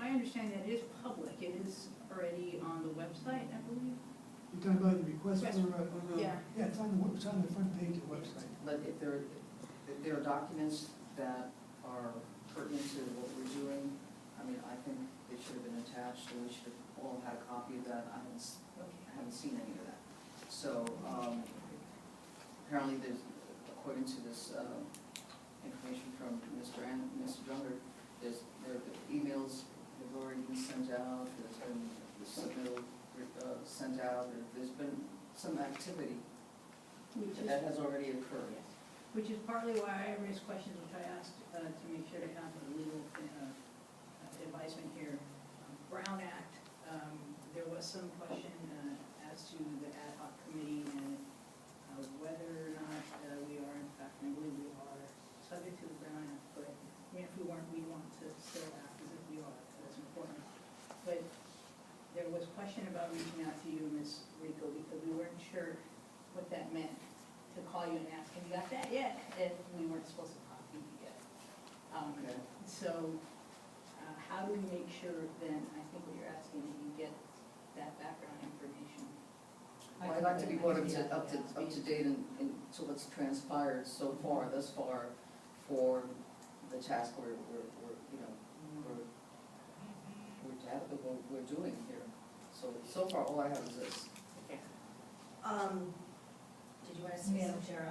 my understanding that it is public, it is already on the website, I believe. You're talking about the request Yes. for, Yeah. yeah, it's on the front page of the website. But if there are documents that are pertinent to what we're doing, I mean, I think they should have been attached, and we should have all had a copy of that. I haven't seen any of that. So, apparently there's, according to this, information from Mr. Junger, there are emails that have already been sent out, there's been the submittal sent out, there's been some activity that has already occurred. Yes. Which is partly why I raised questions, which I asked to make sure to have a legal advisement here. Brown Act, there was some question as to the ad hoc committee and whether or not we are in fact, and I believe we are subject to the Brown Act, but I mean, if we weren't, we want to still act as if we are, so that's important. But there was question about reaching out to you, Ms. Rico, because we weren't sure what that meant, to call you and ask, have you got that yet? If we weren't supposed to copy you yet. Okay. So how do we make sure then, I think what you're asking, that you get that background information? Well, I'd like to be brought up to date to what's transpired so far, thus far, for the task we're doing here. So far, all I have is this. Okay. Did you want to say Madam something? Chair,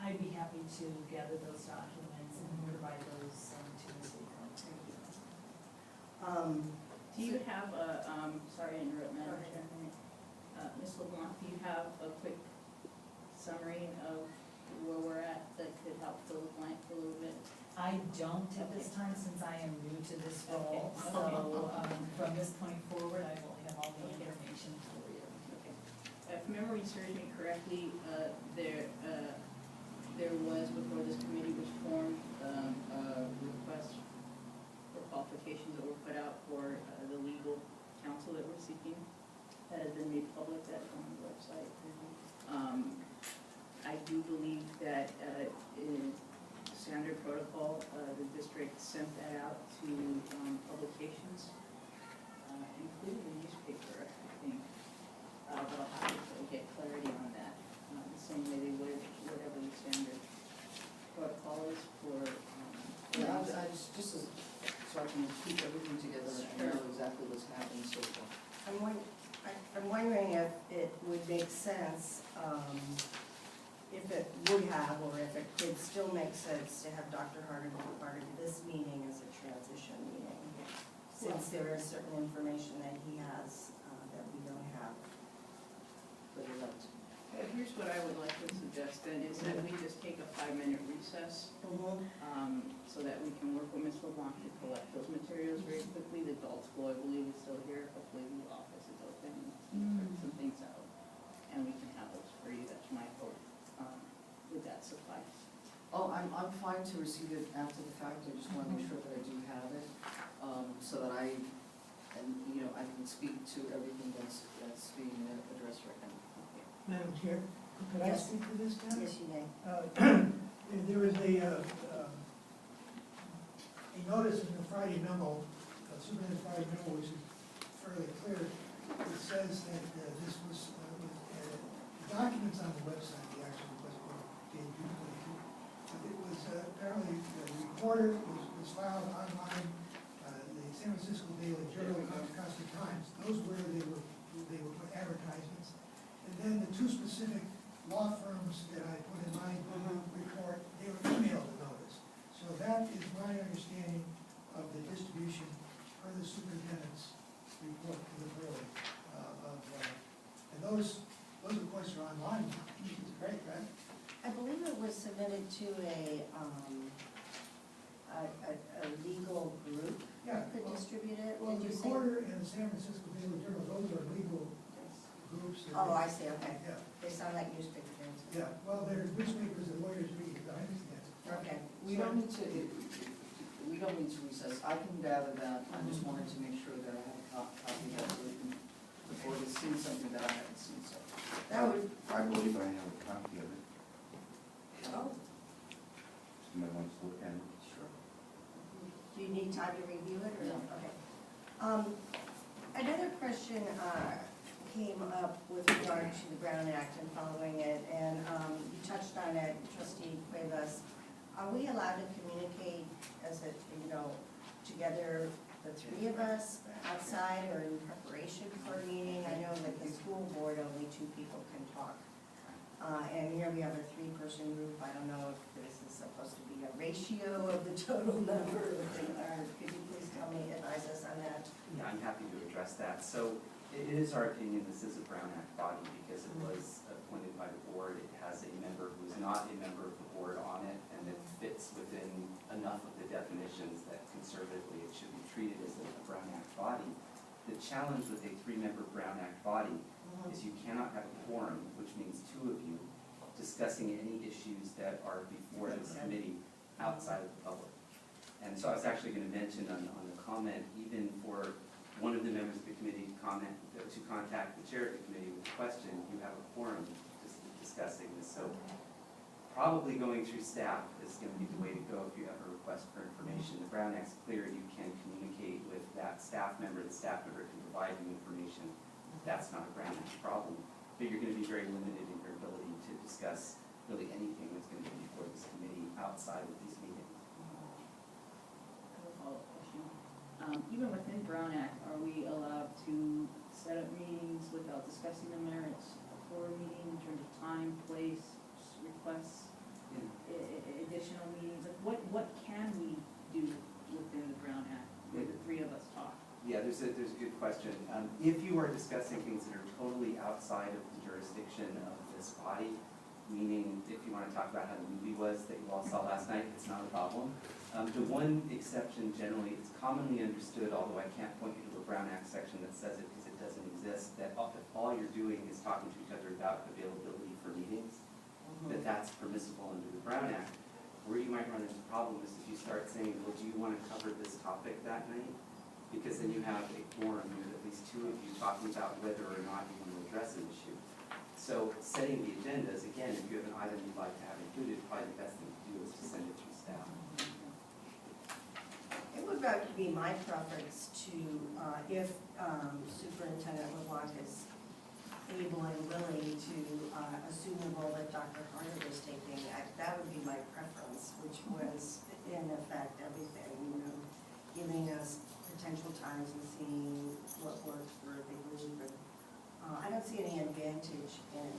I'd be happy to gather those documents and provide those to Ms. Rico. Do you have a, sorry to interrupt, Madam Chair. Ms. LeBlanc, do you have a quick summary of where we're at that could help fill the blank a little bit? I don't at this time, since I am new to this role, Okay. so from this point forward, I will have all the information for you. Okay. If memory serves me correctly, there was, before this committee was formed, a request for qualifications that were put out for the legal counsel that we're seeking. That has been made public, that's on the website. I do believe that in standard protocol, the district sent that out to publications, including the newspaper, I think. But I'll have to get clarity on that. The same way they would whatever the standard protocol is for. Yeah, I just so I can keep everything together and know exactly what's happening so far. I'm wondering if it would make sense, if it would have, or if it could still make sense to have Dr. Harder be part of this meeting as a transition meeting, since there is certain information that he has that we don't have. But you're right. Here's what I would like to suggest then, is that we just take a 5-minute recess, so that we can work with Ms. LeBlanc to collect those materials very quickly. The adult school, I believe, is still here. Hopefully the office is open, and some things out, and we can have those for you. That's my hope. Would that suffice? Oh, I'm fine to receive it after the fact. I just want to make sure that I do have it, so that I can speak to everything that's being addressed right now. Madam Chair, could I Yes. speak to this now? Yes, you may. There was a notice in the Friday memo, submitted Friday memo, which is fairly clear. It says that this was, documents on the website, the actual request for being duplicated. But it was apparently, the reporter was filed online, the San Francisco Daily Journal, and the Costa Times. Those were, they were put advertisements. And then the two specific law firms that I put in my report, they were emailed the notice. So that is my understanding of the distribution per the superintendent's report to the board and those reports are online. It's great, right? I believe it was submitted to a legal group Yeah. that could distribute it. Well, Did the you say? Reporter and the San Francisco Daily Journal, those are legal groups. Oh, I see, okay. Yeah, They sound like newspaper things. yeah. Well, they're newspapers and lawyers read, I understand. Okay. We don't need to recess. I can gather that. I just wanted to make sure that I had a copy of that so the board has seen something that I haven't seen. So That would, I believe I have a copy of it. oh, Somebody wants to look at it. sure. do you need time to review it or no? No. Okay. Another question came up with regard to the Brown Act and following it, and you touched on it, Trustee Cuevas. Are we allowed to communicate as a, together, the three of us, outside or in preparation for a meeting? I know that the school board, only 2 people can talk. And here we have a 3-person group. I don't know if this is supposed to be a ratio of the total number, or could you please tell me, advise us on that? Yeah, I'm happy to address that. So it is our opinion this is a Brown Act body because it was appointed by the board. It has a member who is not a member of the board on it, and it fits within enough of the definitions that conservatively it should be treated as a Brown Act body. The challenge with a 3-member Brown Act body is you cannot have a quorum, which means 2 of you discussing any issues that are before this committee outside of the public. And so I was actually going to mention on the comment, even for one of the members of the committee to contact the chair of the committee with a question, you have a quorum discussing this. So probably going through staff is going to be the way to go if you have a request for information. The Brown Act's clear, you can communicate with that staff member, the staff member can provide you information. That's not a Brown Act problem, but you're going to be very limited in your ability to discuss really anything that's going to be before this committee outside of these meetings. I have a follow-up question. Even within Brown Act, are we allowed to set up meetings without discussing the merits before a meeting in terms of time, place, requests, additional meetings? Like what can we do within the Brown Act where the 3 of us talk? Yeah, there's a good question. If you are discussing things that are totally outside of the jurisdiction of this body, meaning if you want to talk about how the movie was that you all saw last night, it's not a problem. The one exception generally, it's commonly understood, although I can't point you to a Brown Act section that says it because it doesn't exist, that if all you're doing is talking to each other about availability for meetings, that's permissible under the Brown Act. Where you might run into a problem is if you start saying, well, do you want to cover this topic that night? Because then you have a quorum with at least 2 of you talking about whether or not you want to address an issue. So setting the agendas, again, if you have an item you'd like to have included, probably the best thing to do is to send it through staff. It would be my preference to, if Superintendent LeBlanc is able and willing to assume the role that Dr. Harder is taking, that would be my preference, which was in effect everything, giving us potential times and seeing what works for the group. And I don't see any advantage in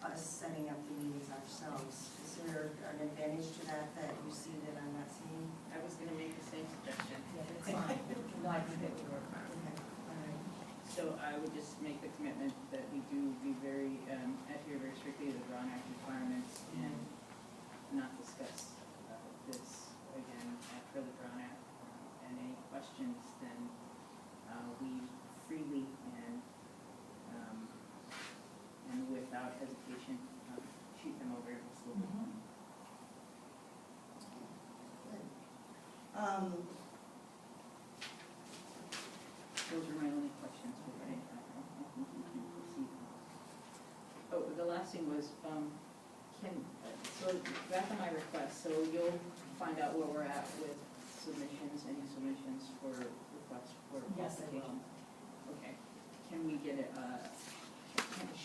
us setting up the meetings ourselves. Is there an advantage to that you see that I'm not seeing? I was going to make the same suggestion. Yeah, that's fine. No, I think that would work. Okay, all right. So I would just make the commitment that we do be adhere very strictly to the Brown Act requirements and not discuss this again after the Brown Act. And any questions, then we freely and without hesitation shoot them over to the school. Those are my only questions for today. Oh, the last thing was, so back on my request, so you'll find out where we're at with submissions, any submissions for requests for Yes, I will. applications? Okay, can we get it,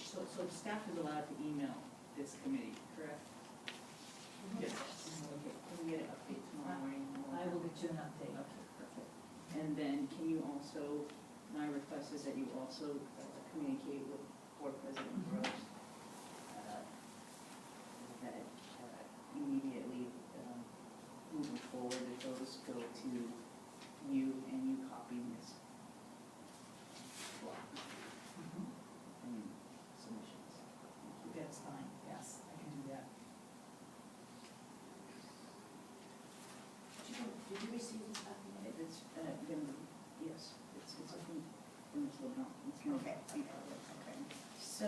so staff is allowed to email this committee, correct? Yes. Okay, can we get an update tomorrow morning? I will get you an update. Okay, perfect. And then can you also, my request is that you also communicate with Board President Gross that immediately moving forward, that those go to you and you copy Ms. Block and submissions. That's fine, yes, I can do that. Did you receive this document? It's yes, it's from Ms. LeBlanc. It's not- Okay. So,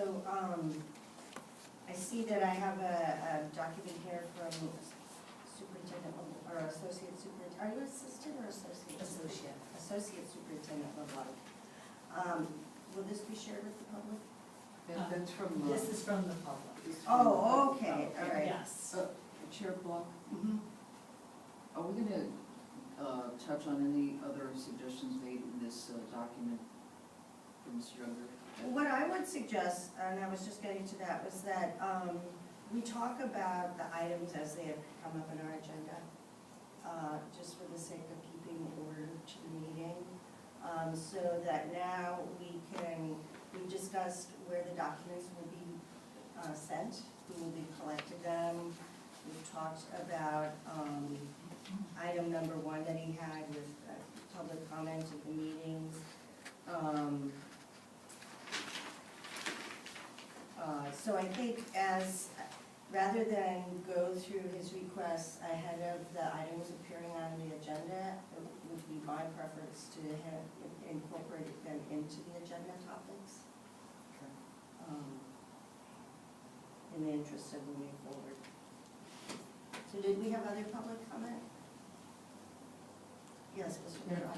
I see that I have a document here from Superintendent, or Associate Superintendent, are you assistant or associate? Associate. Associate Superintendent LeBlanc. Will this be shared with the public? That's from, This is from the public. Oh, okay, all right. Yes. Chair Block, Mhm. are we gonna touch on any other suggestions made in this document from Mr. Younger? What I would suggest, and I was just getting to that, was that we talk about the items as they have come up in our agenda, just for the sake of keeping order to the meeting, so that now we've discussed where the documents will be sent, who will be collecting them. We've talked about item number 1 that he had with public comment at the meetings. So I think rather than go through his requests ahead of the items appearing on the agenda, it would be my preference to have incorporated them into the agenda topics. In the interest of moving forward. So did we have other public comment? Yes, Mr. Mayor.